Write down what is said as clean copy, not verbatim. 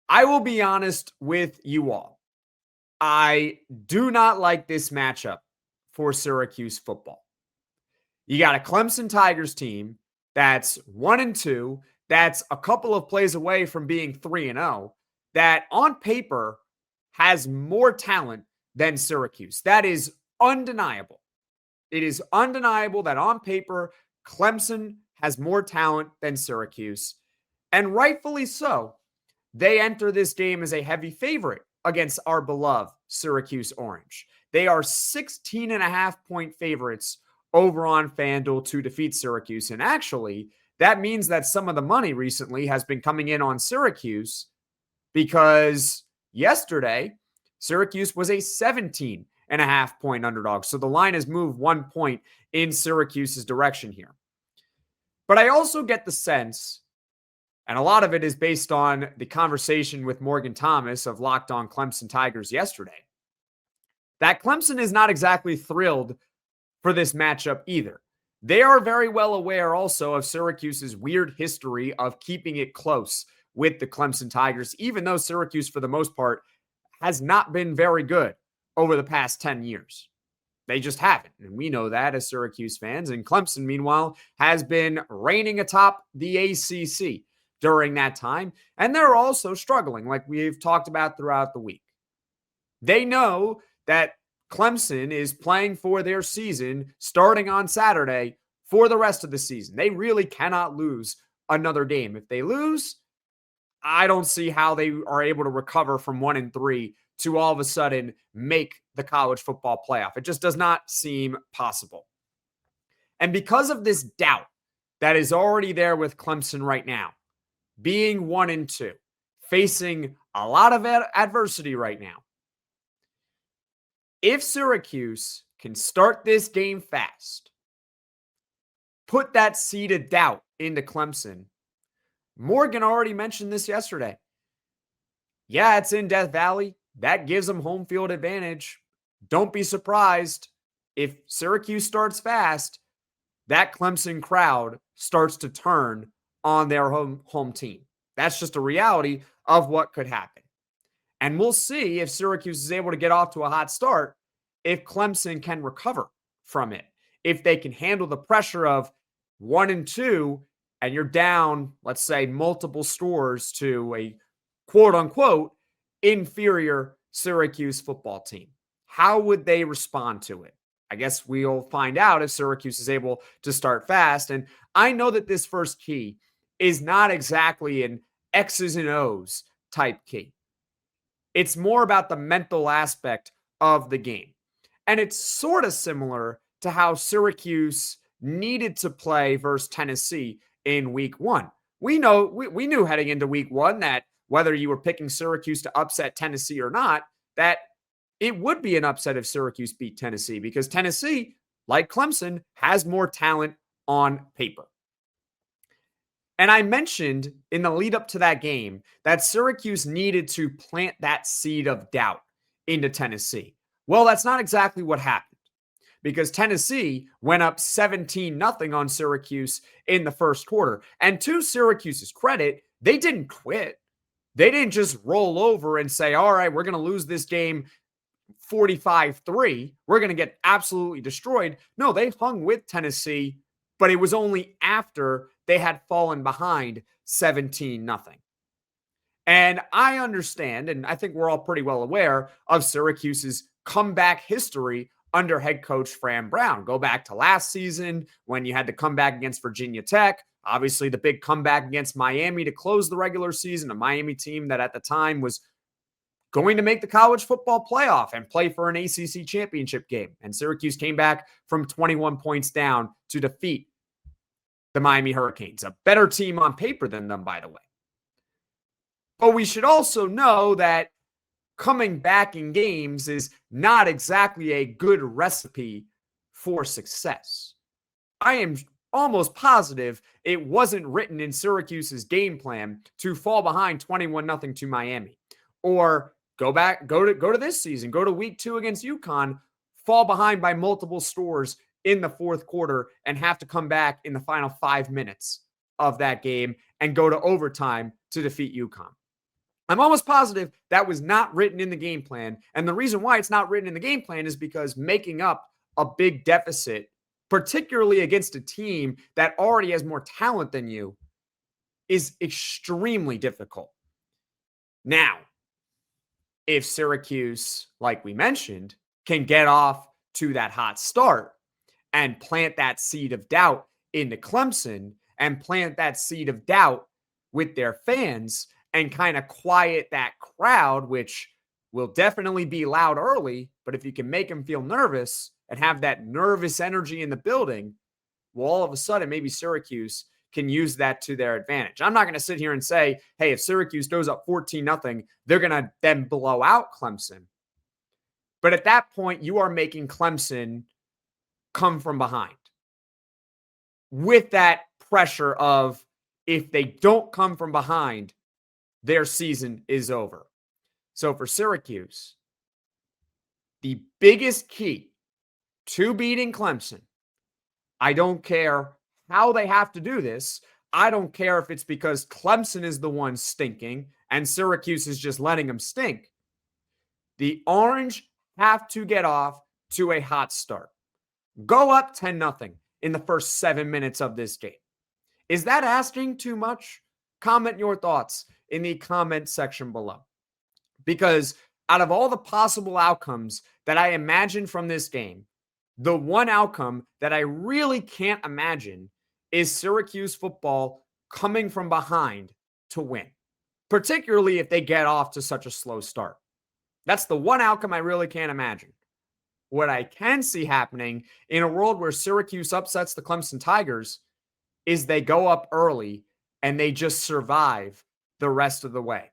I will be honest with you all. I do not like this matchup for Syracuse football. You got a Clemson Tigers team that's 1-2, that's a couple of plays away from being 3-0, that on paper has more talent than Syracuse. That is undeniable. It is undeniable that on paper, Clemson has more talent than Syracuse, and rightfully so. They enter this game as a heavy favorite against our beloved Syracuse Orange. They are 16.5-point favorites over on FanDuel to defeat Syracuse. And actually, that means that some of the money recently has been coming in on Syracuse because yesterday, Syracuse was a 17.5-point underdog. So the line has moved 1 point in Syracuse's direction here. But I also get the sense, and a lot of it is based on the conversation with Morgan Thomas of Locked On Clemson Tigers yesterday, that Clemson is not exactly thrilled for this matchup either. They are very well aware also of Syracuse's weird history of keeping it close with the Clemson Tigers, even though Syracuse, for the most part, has not been very good over the past 10 years. They just haven't. And we know that as Syracuse fans. And Clemson, meanwhile, has been reigning atop the ACC during that time. And they're also struggling, like we've talked about throughout the week. They know that Clemson is playing for their season starting on Saturday for the rest of the season. They really cannot lose another game. If they lose, I don't see how they are able to recover from 1-3 to all of a sudden make the college football playoff. It just does not seem possible. And because of this doubt that is already there with Clemson right now, being 1-2, facing a lot of adversity right now, if Syracuse can start this game fast, put that seed of doubt into Clemson. Morgan already mentioned this yesterday. Yeah, it's in Death Valley. That gives them home field advantage. Don't be surprised if Syracuse starts fast, that Clemson crowd starts to turn on their home team. That's just a reality of what could happen. And we'll see if Syracuse is able to get off to a hot start, if Clemson can recover from it, if they can handle the pressure of 1-2 and you're down, let's say, multiple scores to a quote-unquote inferior Syracuse football team. How would they respond to it? I guess we'll find out if Syracuse is able to start fast. And I know that this first key is not exactly an X's and O's type key. It's more about the mental aspect of the game. And it's sort of similar to how Syracuse needed to play versus Tennessee in week 1. We knew heading into week 1 that whether you were picking Syracuse to upset Tennessee or not, that it would be an upset if Syracuse beat Tennessee because Tennessee, like Clemson, has more talent on paper. And I mentioned in the lead up to that game that Syracuse needed to plant that seed of doubt into Tennessee. Well, that's not exactly what happened because Tennessee went up 17-0 on Syracuse in the first quarter. And to Syracuse's credit, they didn't quit. They didn't just roll over and say, all right, we're going to lose this game 45-3. We're going to get absolutely destroyed. No, they hung with Tennessee, but it was only after they had fallen behind 17-0. And I understand, and I think we're all pretty well aware of Syracuse's comeback history under head coach Fran Brown. Go back to last season when you had to come back against Virginia Tech. Obviously, the big comeback against Miami to close the regular season, a Miami team that at the time was going to make the college football playoff and play for an ACC championship game. And Syracuse came back from 21 points down to defeat the Miami Hurricanes, a better team on paper than them, by the way. But we should also know that coming back in games is not exactly a good recipe for success. I am almost positive it wasn't written in Syracuse's game plan to fall behind 21-0 to Miami, or go to this season, go to week 2 against UConn, fall behind by multiple scores in the fourth quarter and have to come back in the final 5 minutes of that game and go to overtime to defeat UConn. I'm almost positive that was not written in the game plan. And the reason why it's not written in the game plan is because making up a big deficit, particularly against a team that already has more talent than you, is extremely difficult. Now, if Syracuse, like we mentioned, can get off to that hot start and plant that seed of doubt into Clemson and plant that seed of doubt with their fans and kind of quiet that crowd, which will definitely be loud early, but if you can make them feel nervous and have that nervous energy in the building, well, all of a sudden, maybe Syracuse can use that to their advantage. I'm not going to sit here and say, hey, if Syracuse goes up 14-0, they're going to then blow out Clemson. But at that point, you are making Clemson come from behind with that pressure of if they don't come from behind, their season is over. So for Syracuse, the biggest key to beating Clemson, I don't care how they have to do this. I don't care if it's because Clemson is the one stinking and Syracuse is just letting them stink. The Orange have to get off to a hot start. Go up 10-0 in the first 7 minutes of this game. Is that asking too much? Comment your thoughts in the comment section below. Because out of all the possible outcomes that I imagine from this game, the one outcome that I really can't imagine is Syracuse football coming from behind to win, particularly if they get off to such a slow start. That's the one outcome I really can't imagine. What I can see happening in a world where Syracuse upsets the Clemson Tigers is they go up early and they just survive the rest of the way.